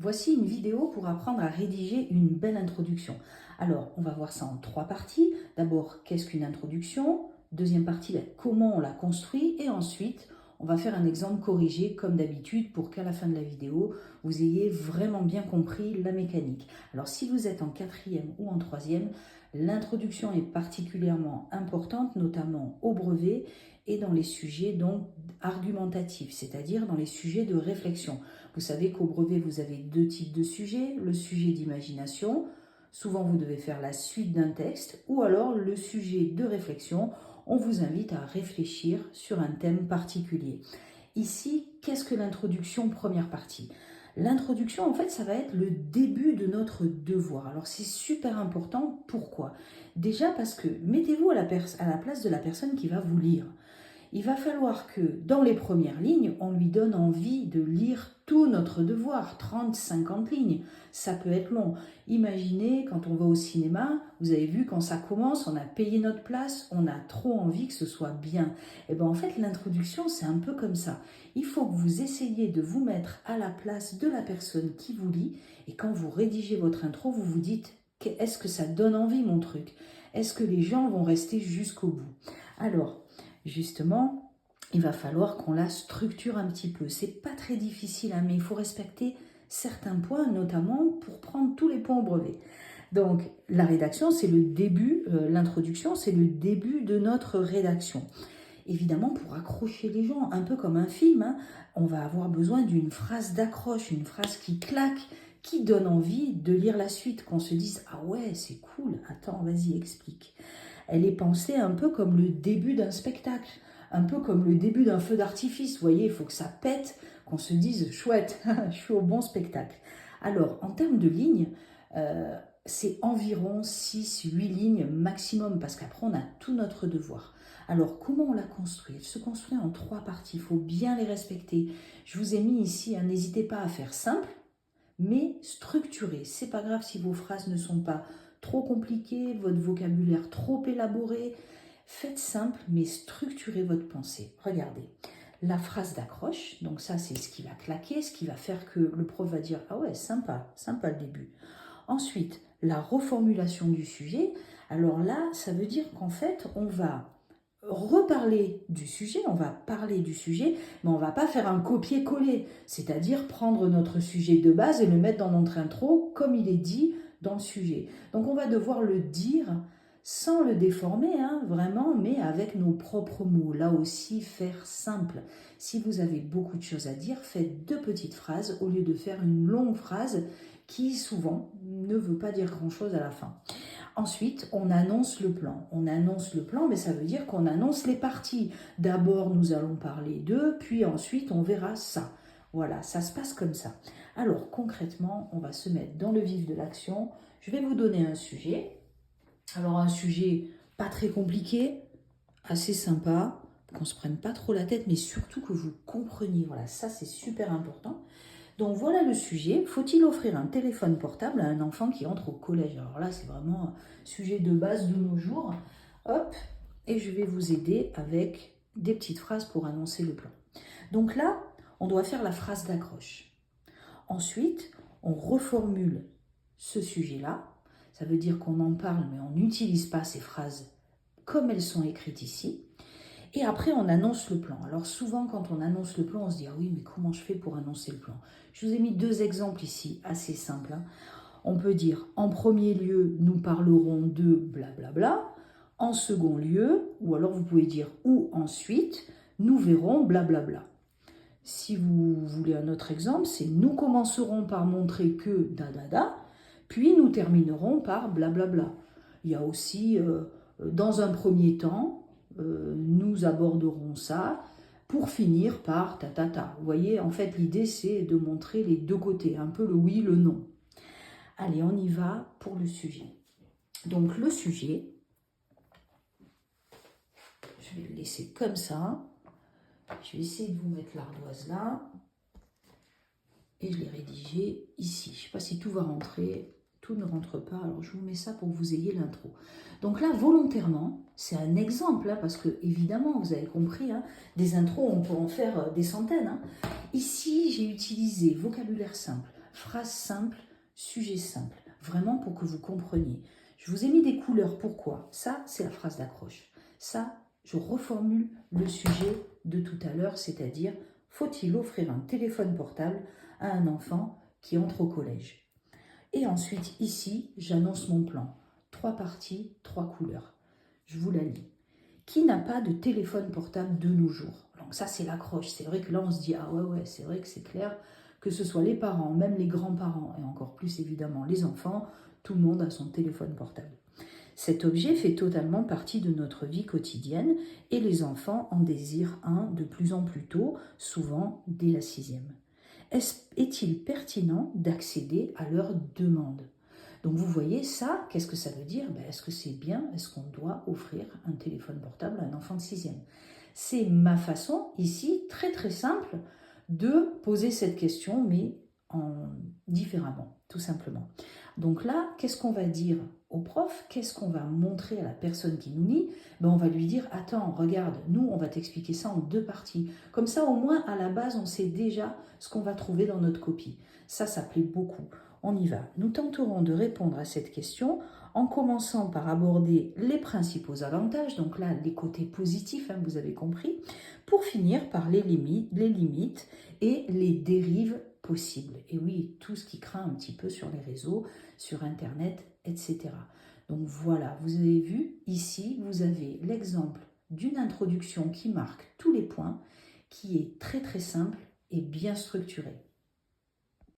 Voici une vidéo pour apprendre à rédiger une belle introduction. Alors, on va voir ça en 3 parties. D'abord, qu'est-ce qu'une introduction? Deuxième partie, comment on la construit? Et ensuite, on va faire un exemple corrigé comme d'habitude pour qu'à la fin de la vidéo, vous ayez vraiment bien compris la mécanique. Alors, si vous êtes en 4e ou en 3e, l'introduction est particulièrement importante, notamment au brevet et dans les sujets donc argumentatifs, c'est-à-dire dans les sujets de réflexion. Vous savez qu'au brevet, vous avez 2 types de sujets, le sujet d'imagination, souvent vous devez faire la suite d'un texte, ou alors le sujet de réflexion, on vous invite à réfléchir sur un thème particulier. Ici, qu'est-ce que l'introduction, première partie? L'introduction, en fait, ça va être le début de notre devoir. Alors, c'est super important. Pourquoi? Déjà parce que mettez-vous à la place de la personne qui va vous lire. Il va falloir que dans les premières lignes, on lui donne envie de lire tout notre devoir, 30, 50 lignes. Ça peut être long. Imaginez quand on va au cinéma, vous avez vu quand ça commence, on a payé notre place, on a trop envie que ce soit bien. Et bien en fait l'introduction c'est un peu comme ça. Il faut que vous essayiez de vous mettre à la place de la personne qui vous lit et quand vous rédigez votre intro, vous vous dites est-ce que ça donne envie mon truc? Est-ce que les gens vont rester jusqu'au bout? Alors, justement, il va falloir qu'on la structure un petit peu. C'est pas très difficile, hein, mais il faut respecter certains points, notamment pour prendre tous les points au brevet. Donc, la rédaction, c'est le début, l'introduction, c'est le début de notre rédaction. Évidemment, pour accrocher les gens, un peu comme un film, hein, on va avoir besoin d'une phrase d'accroche, une phrase qui claque, qui donne envie de lire la suite, qu'on se dise « Ah ouais, c'est cool, attends, vas-y, explique ». Elle est pensée un peu comme le début d'un spectacle, un peu comme le début d'un feu d'artifice. Vous voyez, il faut que ça pète, qu'on se dise « chouette, je suis au bon spectacle ». Alors, en termes de lignes, c'est environ 6-8 lignes maximum, parce qu'après, on a tout notre devoir. Alors, comment on la construit? Elle se construit en 3 parties, il faut bien les respecter. Je vous ai mis ici, hein, n'hésitez pas à faire simple, mais structuré. C'est pas grave si vos phrases ne sont pas trop compliquées, votre vocabulaire trop élaboré. Faites simple, mais structurez votre pensée. Regardez, la phrase d'accroche, donc ça c'est ce qui va claquer, ce qui va faire que le prof va dire « Ah ouais, sympa, sympa le début ». Ensuite, la reformulation du sujet. Alors là, ça veut dire qu'en fait, on va reparler du sujet, on va parler du sujet, mais on ne va pas faire un copier-coller, c'est-à-dire prendre notre sujet de base et le mettre dans notre intro comme il est dit dans le sujet. Donc on va devoir le dire sans le déformer, hein, vraiment, mais avec nos propres mots. Là aussi, faire simple. Si vous avez beaucoup de choses à dire, faites 2 petites phrases au lieu de faire une longue phrase qui souvent ne veut pas dire grand-chose à la fin. Ensuite, on annonce le plan. On annonce le plan, mais ça veut dire qu'on annonce les parties. D'abord, nous allons parler d'eux, puis ensuite, on verra ça. Voilà, ça se passe comme ça. Alors, concrètement, on va se mettre dans le vif de l'action. Je vais vous donner un sujet. Alors, un sujet pas très compliqué, assez sympa, qu'on ne se prenne pas trop la tête, mais surtout que vous compreniez. Voilà, ça, c'est super important. Donc voilà le sujet. Faut-il offrir un téléphone portable à un enfant qui entre au collège? Alors là, c'est vraiment un sujet de base de nos jours. Hop, et je vais vous aider avec des petites phrases pour annoncer le plan. Donc là, on doit faire la phrase d'accroche. Ensuite, on reformule ce sujet-là. Ça veut dire qu'on en parle, mais on n'utilise pas ces phrases comme elles sont écrites ici. Et après, on annonce le plan. Alors souvent, quand on annonce le plan, on se dit « Ah oui, mais comment je fais pour annoncer le plan ?» Je vous ai mis 2 exemples ici, assez simples. Hein. On peut dire « En premier lieu, nous parlerons de blablabla. En second lieu, ou alors vous pouvez dire « Ou ensuite, nous verrons blablabla. » Si vous voulez un autre exemple, c'est « Nous commencerons par montrer que da, puis nous terminerons par blablabla. » Il y a aussi « Dans un premier temps, nous aborderons ça pour finir par ta. » Vous voyez, en fait, l'idée, c'est de montrer les 2 côtés, un peu le oui, le non. Allez, on y va pour le sujet. Donc, le sujet, je vais le laisser comme ça. Je vais essayer de vous mettre l'ardoise là. Et je l'ai rédigé ici. Je ne sais pas si tout va rentrer. Tout ne rentre pas, alors je vous mets ça pour que vous ayez l'intro. Donc là, volontairement, c'est un exemple, hein, parce que évidemment, vous avez compris, hein, des intros, on peut en faire des centaines. Hein. Ici, j'ai utilisé vocabulaire simple. phrase simple, sujet simple, vraiment pour que vous compreniez. Je vous ai mis des couleurs, pourquoi? Ça, c'est la phrase d'accroche. Ça, je reformule le sujet de tout à l'heure, c'est-à-dire, faut-il offrir un téléphone portable à un enfant qui entre au collège? Et ensuite, ici, j'annonce mon plan. 3 parties, 3 couleurs. Je vous la lis. Qui n'a pas de téléphone portable de nos jours? Donc ça, c'est l'accroche. C'est vrai que là, on se dit, ah ouais, c'est vrai que c'est clair, que ce soit les parents, même les grands-parents, et encore plus évidemment les enfants, tout le monde a son téléphone portable. Cet objet fait totalement partie de notre vie quotidienne et les enfants en désirent un de plus en plus tôt, souvent dès la 6e. Est-il pertinent d'accéder à leurs demandes? Donc vous voyez ça, qu'est-ce que ça veut dire? Est-ce que c'est bien? Est-ce qu'on doit offrir un téléphone portable à un enfant de 6e? C'est ma façon, ici, très très simple, de poser cette question, mais différemment, tout simplement. Donc là, qu'est-ce qu'on va dire au prof? Qu'est-ce qu'on va montrer à la personne qui nous lit? On va lui dire, attends, regarde, nous, on va t'expliquer ça en 2 parties. Comme ça, au moins, à la base, on sait déjà ce qu'on va trouver dans notre copie. Ça plaît beaucoup. On y va. Nous tenterons de répondre à cette question en commençant par aborder les principaux avantages, donc là, les côtés positifs, vous avez compris, pour finir par les limites et les dérives possibles. Et oui, tout ce qui craint un petit peu sur les réseaux, sur Internet, etc. Donc voilà, vous avez vu, ici, vous avez l'exemple d'une introduction qui marque tous les points, qui est très très simple et bien structurée.